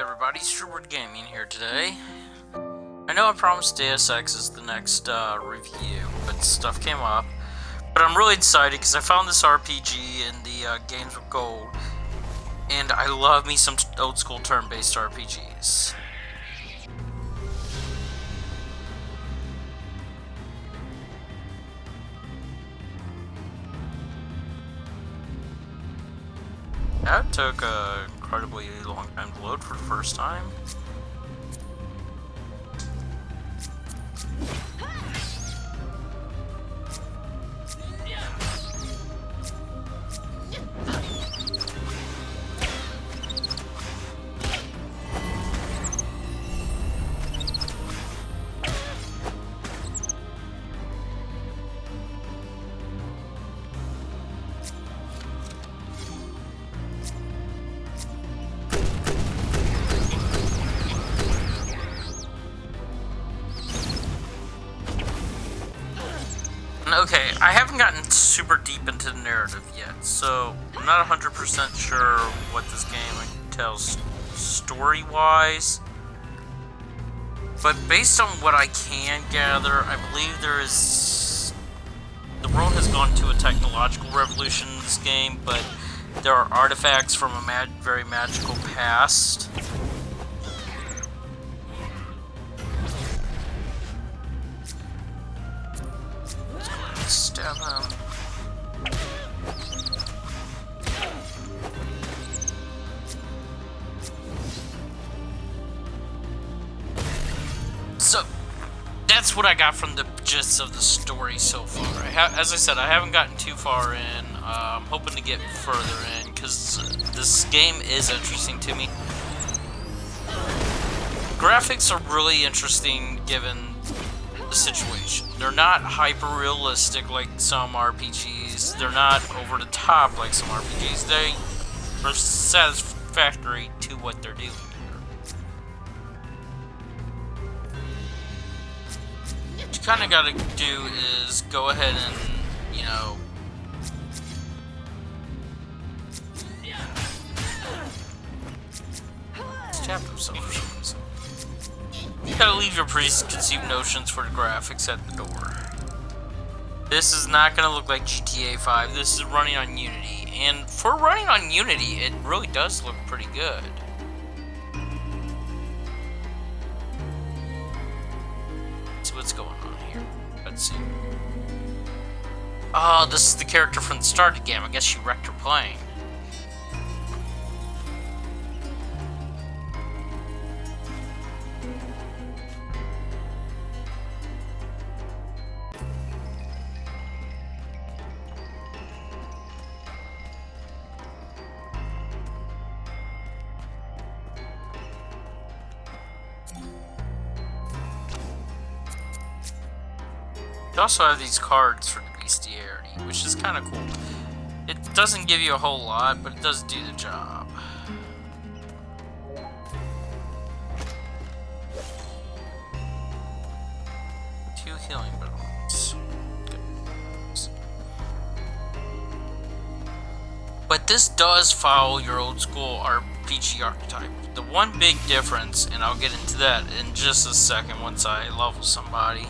everybody, Sherwood Gaming here today. I know I promised Deus Ex is the next review, but stuff came up. But I'm really excited because I found this RPG in the Games with Gold, and I love me some old school turn-based RPGs. That took an incredibly long time to load for the first time. Okay, I haven't gotten super deep into the narrative yet, so I'm not 100% sure what this game tells story-wise. But based on what I can gather, I believe the world has gone to a technological revolution in this game, but there are artifacts from a very magical past. Stab him. So, that's what I got from the gist of the story so far. As I said, I haven't gotten too far in. I'm hoping to get further in, because this game is interesting to me. Graphics are really interesting given the situation. They're not hyper-realistic like some RPGs. They're not over the top like some RPGs. They are satisfactory to what they're doing here. What you kind of got to do is go ahead and, you know, stab himself or something. You gotta leave your preconceived notions for the graphics at the door. This is not gonna look like GTA 5. This is running on Unity. And for running on Unity, it really does look pretty good. So what's going on here? Let's see. Oh, this is the character from the start of the game. I guess she wrecked her plane. You also have these cards for the bestiarity, which is kind of cool. It doesn't give you a whole lot, but it does do the job. Two healing bones. But this does follow your old school RPG archetype. The one big difference, and I'll get into that in just a second once I level somebody.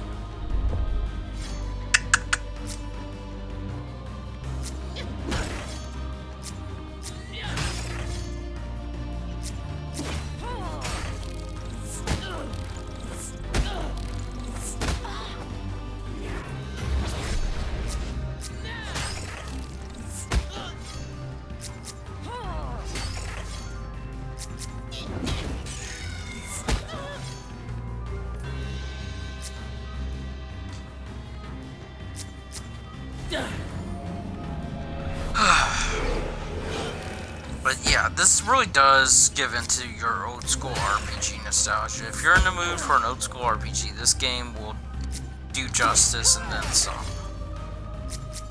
But yeah, this really does give into your old school RPG nostalgia. If you're in the mood for an old school RPG, this game will do justice and then some.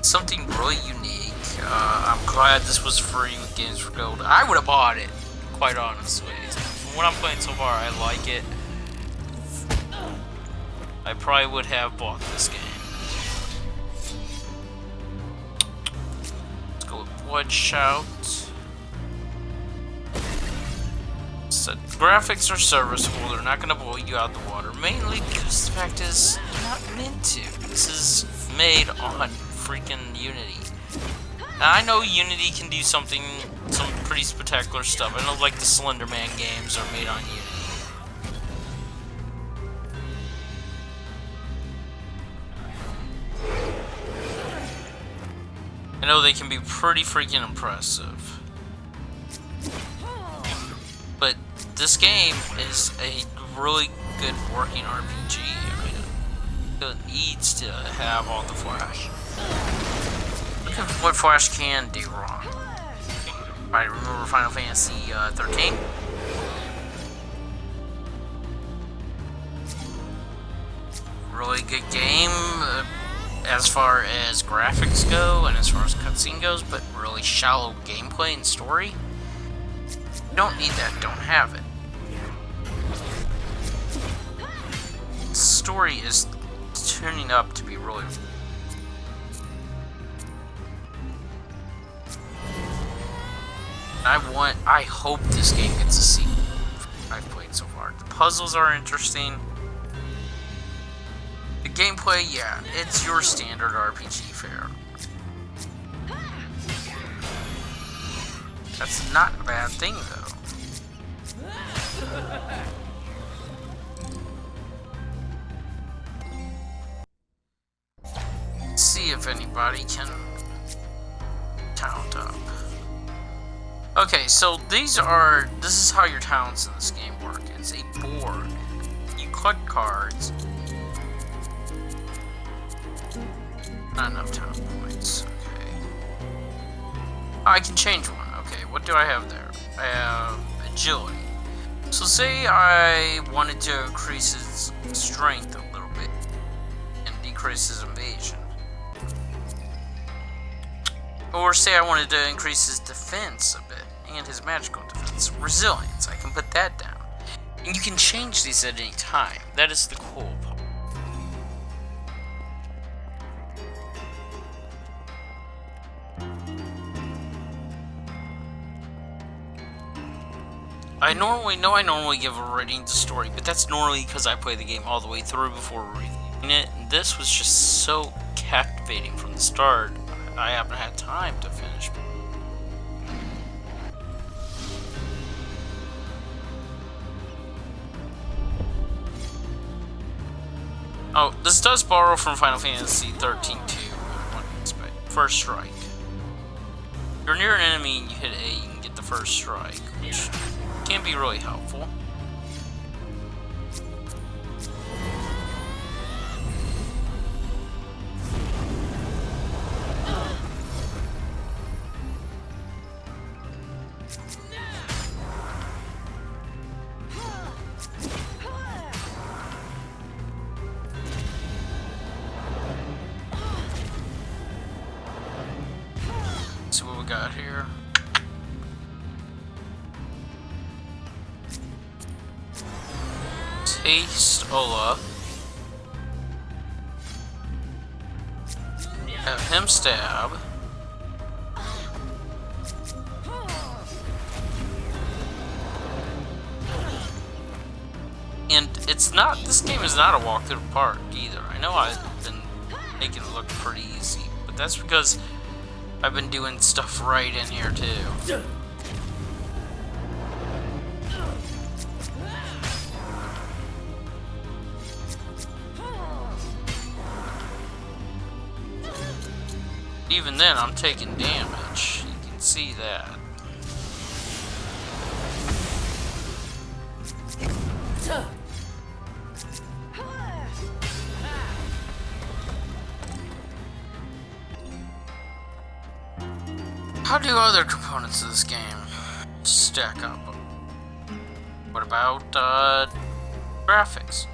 Something really unique. I'm glad this was free with Games for Gold. I would have bought it, quite honestly. From what I'm playing so far, I like it. I probably would have bought this game. Let's go with Blood Shout. So graphics are serviceable. They're not gonna blow you out of the water. Mainly because the fact is, they're not meant to. This is made on freaking Unity. Now, I know Unity can do some pretty spectacular stuff. I know, like, the Slender Man games are made on Unity. I know they can be pretty freaking impressive. But this game is a really good working RPG. I mean, it needs to have all the flash. Look at what Flash can do wrong. I remember Final Fantasy 13. Really good game as far as graphics go and as far as cutscene goes, but really shallow gameplay and story. You don't need that, don't have it. The story is turning up to be really... I hope this game gets a sequel. I've played so far. The puzzles are interesting. The gameplay, yeah, it's your standard RPG fare. That's not a bad thing, though. Let's see if anybody can talent up. Okay, so this is how your talents in this game work. It's a board. You collect cards. Not enough talent points. Okay. I can change one. Okay, what do I have there? I have agility. So say I wanted to increase his strength a little bit and decrease his evasion. Or say I wanted to increase his defense a bit and his magical defense. Resilience, I can put that down. And you can change these at any time. That is the cool part. I normally give a rating to story, but that's normally because I play the game all the way through before reviewing it. And this was just so captivating from the start. I haven't had time to finish. Oh, this does borrow from Final Fantasy 13 too. First strike. If you're near an enemy and you hit A, you can get the first strike, which can be really helpful. Let's see what we got here. Taste Ola. Have him stab. And this game is not a walk through the park either. I know I've been making it look pretty easy, but that's because I've been doing stuff right in here too. Even then, I'm taking damage. You can see that. How do other components of this game stack up? What about graphics?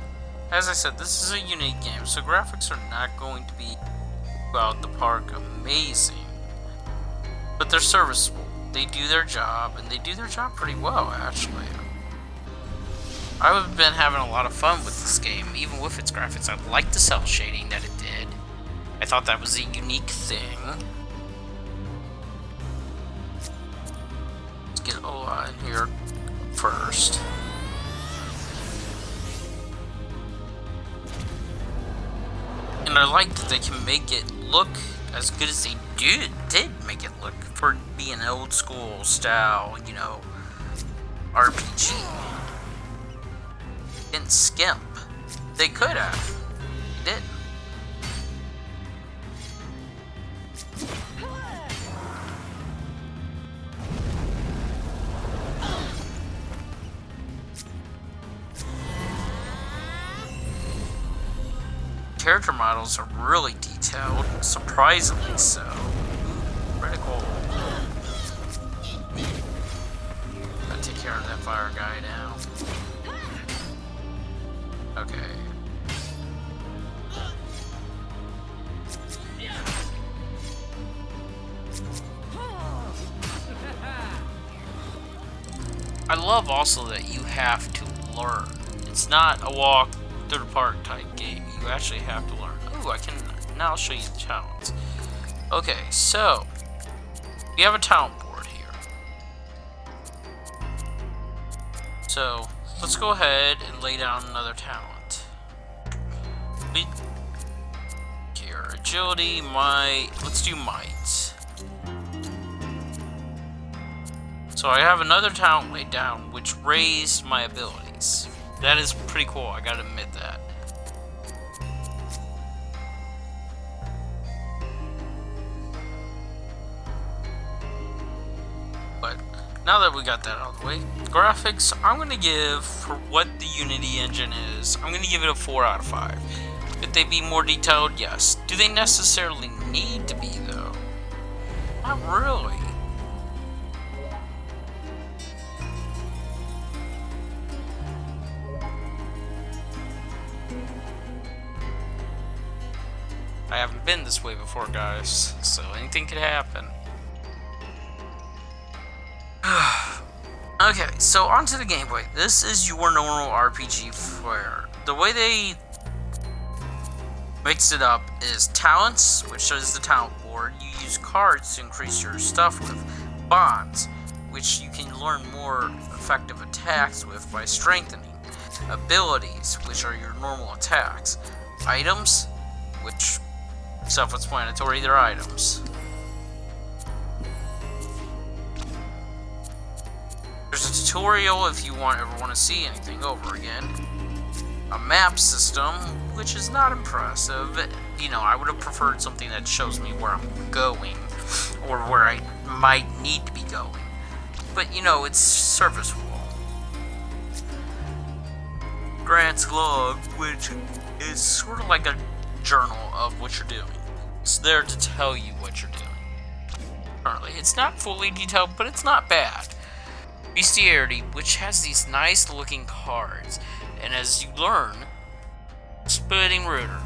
As I said, this is a unique game, so graphics are not going to be out the park amazing, but they're serviceable. They do their job, and they do their job pretty well, actually. I've been having a lot of fun with this game, even with its graphics. I like the cell shading that it did. I thought that was a unique thing. Let's get Ola in here. first. And I like that they can make it look as good as they did make it look for being an old school style, you know, RPG. Didn't skimp. They could have. They didn't. Character models are really detailed, surprisingly so. Pretty cool. Gotta take care of that fire guy now. Okay. I love also that you have to learn. It's not a walk through the park type game. You actually have to learn. Ooh, I can now show you the talents. Okay, so we have a talent board here. So let's go ahead and lay down another talent. Here, agility, might. Let's do might. So I have another talent laid down, which raised my abilities. That is pretty cool, I gotta admit that. But now that we got that out of the way, graphics, I'm gonna give, for what the Unity engine is, I'm gonna give it a 4 out of 5. Could they be more detailed? Yes. Do they necessarily need to be, though? Not really. I haven't been this way before, guys, so anything could happen. Okay, so onto the gameplay. This is your normal RPG fare. The way they mix it up is talents, which is the talent board. You use cards to increase your stuff with. Bonds, which you can learn more effective attacks with by strengthening. Abilities, which are your normal attacks. Items, which self-explanatory, they're items. There's a tutorial if you ever want to see anything over again. A map system, which is not impressive. You know, I would have preferred something that shows me where I'm going, or where I might need to be going. But, you know, it's serviceable. Grant's log, which is sort of like a journal of what you're doing. It's there to tell you what you're doing. Currently, it's not fully detailed, but it's not bad. Bestiarity, which has these nice looking cards, and as you learn, splitting rooter,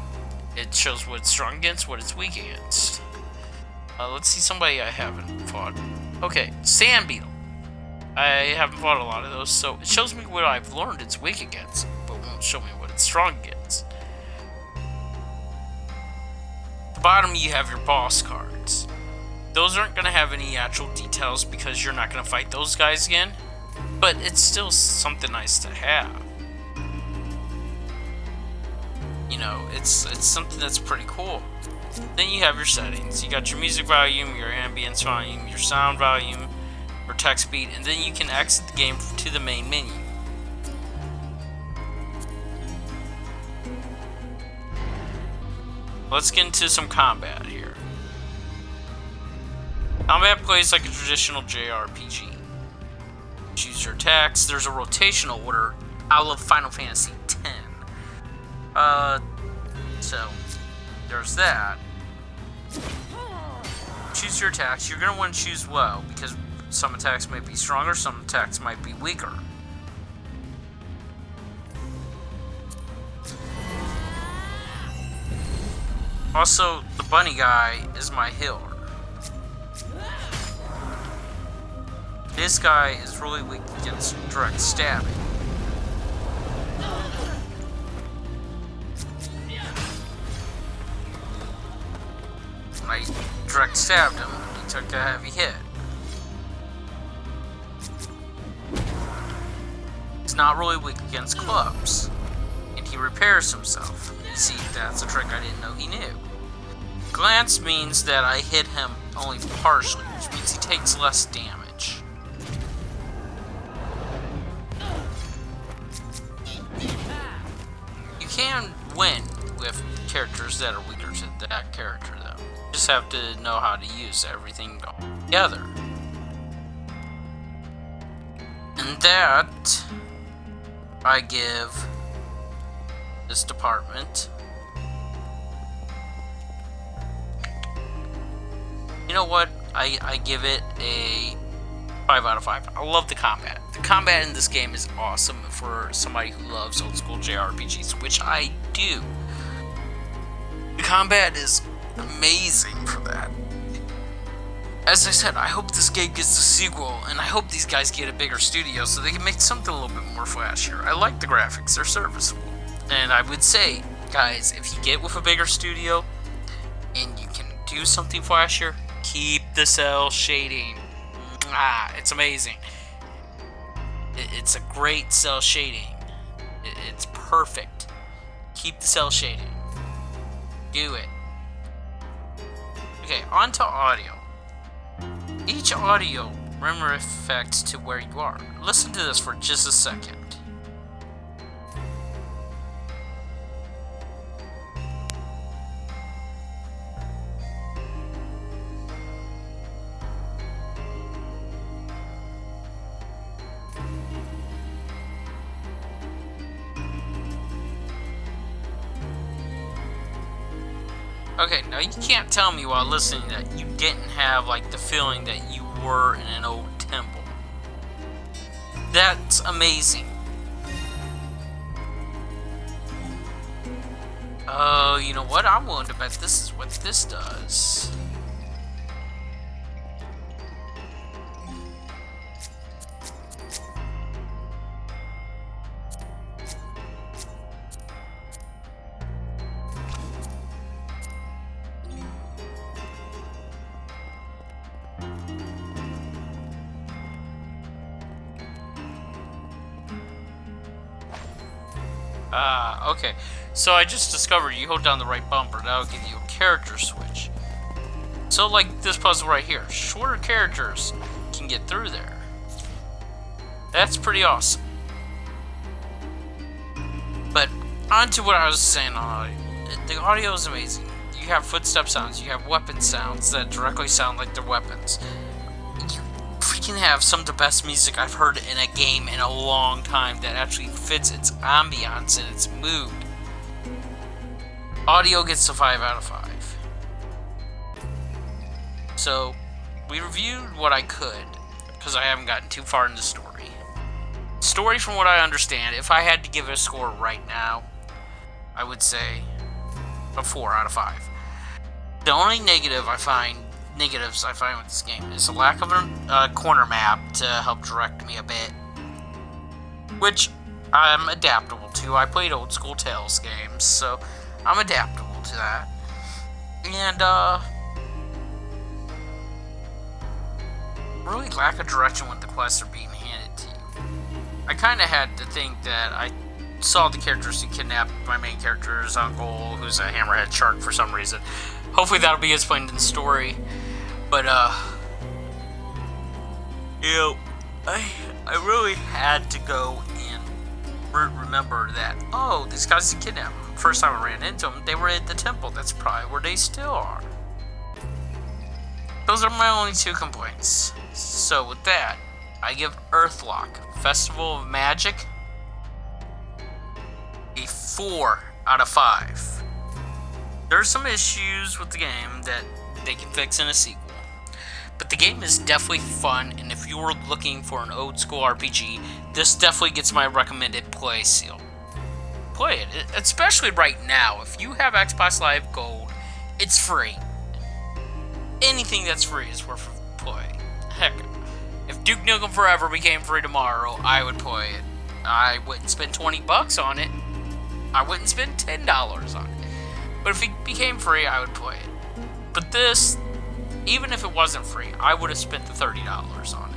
it shows what it's strong against, what it's weak against. Let's see somebody I haven't fought. Okay, sand beetle. I haven't fought a lot of those, so it shows me what I've learned it's weak against, but won't show me what it's strong against. At the bottom, you have your boss cards. Those aren't going to have any actual details because you're not going to fight those guys again, but it's still something nice to have. You know, it's something that's pretty cool. Then you have your settings. You got your music volume, your ambience volume, your sound volume, your text speed, and then you can exit the game to the main menu. Let's get into some combat here. Combat plays like a traditional JRPG. Choose your attacks. There's a rotational order. I love Final Fantasy X. So there's that. Choose your attacks. You're going to want to choose well, because some attacks might be stronger, some attacks might be weaker. Also, the bunny guy is my healer. This guy is really weak against direct stabbing. When I direct stabbed him, he took a heavy hit. He's not really weak against clubs. And he repairs himself. You see, that's a trick I didn't know he knew. Glance means that I hit him only partially, which means he takes less damage. You can win with characters that are weaker to that character, though. You just have to know how to use everything together. And that I give this department. You know what? I give it a 5 out of 5. I love the combat. The combat in this game is awesome for somebody who loves old school JRPGs, which I do. The combat is amazing for that. As I said, I hope this game gets a sequel, and I hope these guys get a bigger studio so they can make something a little bit more flashier. I like the graphics, they're serviceable. And I would say, guys, if you get with a bigger studio, and you can do something flashier, keep the cell shading. It's amazing. It's a great cell shading. It's perfect. Keep the cell shading. Do it. Okay, on to audio. Each audio remember effect to where you are. Listen to this for just a second. Okay, now you can't tell me while listening that you didn't have, like, the feeling that you were in an old temple. That's amazing. Oh, you know what? I'm willing to bet this is what this does. Okay. So I just discovered you hold down the right bumper, that'll give you a character switch. So like this puzzle right here, shorter characters can get through there. That's pretty awesome. But on to what I was saying on audio. The audio is amazing. You have footstep sounds, you have weapon sounds that directly sound like they're weapons. You freaking have some of the best music I've heard in a game in a long time that actually fits its ambiance and its mood. Audio gets a 5 out of 5. So, we reviewed what I could, because I haven't gotten too far in the story. Story, from what I understand, if I had to give it a score right now, I would say a 4 out of 5. The only negatives I find with this game is a lack of a corner map to help direct me a bit, which I'm adaptable to. I played old school Tales games, so I'm adaptable to that. And really lack of direction when the quests are being handed to you. I kind of had to think that I saw the characters who kidnapped my main character's uncle, who's a hammerhead shark for some reason. Hopefully that'll be explained in the story. But, you know, I really had to go and remember that, oh, these guys that kidnapped them. First time I ran into them, they were at the temple. That's probably where they still are. Those are my only 2 complaints. So with that, I give EARTHLOCK, Festival of Magic, a 4 out of 5. There's some issues with the game that they can fix in a sequel. But the game is definitely fun, and if you were looking for an old school RPG, this definitely gets my recommended play seal. Play it, especially right now. If you have Xbox Live Gold, it's free. Anything that's free is worth play. Heck, if Duke Nukem Forever became free tomorrow, I would play it. I wouldn't spend $20 on it. I wouldn't spend $10 on it. But if it became free, I would play it. But this, even if it wasn't free, I would have spent the $30 on it.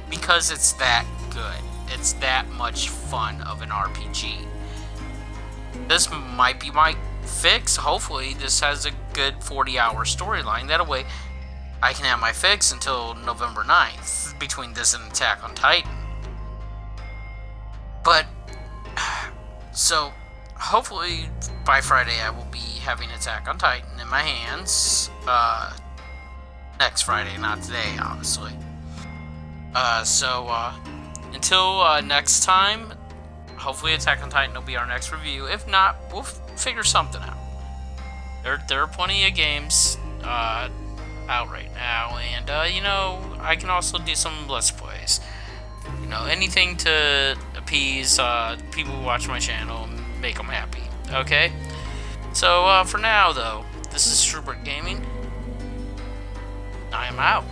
Because it's that good. it's that much fun of an RPG. This might be my fix. Hopefully this has a good 40-hour storyline. That way I can have my fix until November 9th between this and Attack on Titan. But, so, hopefully by Friday I will be having Attack on Titan in my hands. Next Friday, not today, obviously. Until next time, hopefully Attack on Titan will be our next review. If not, we'll figure something out. There are plenty of games out right now, and I can also do some Let's Plays. Anything to appease people who watch my channel and make them happy. Okay? So for now, though, this is Strubert Gaming. I am out.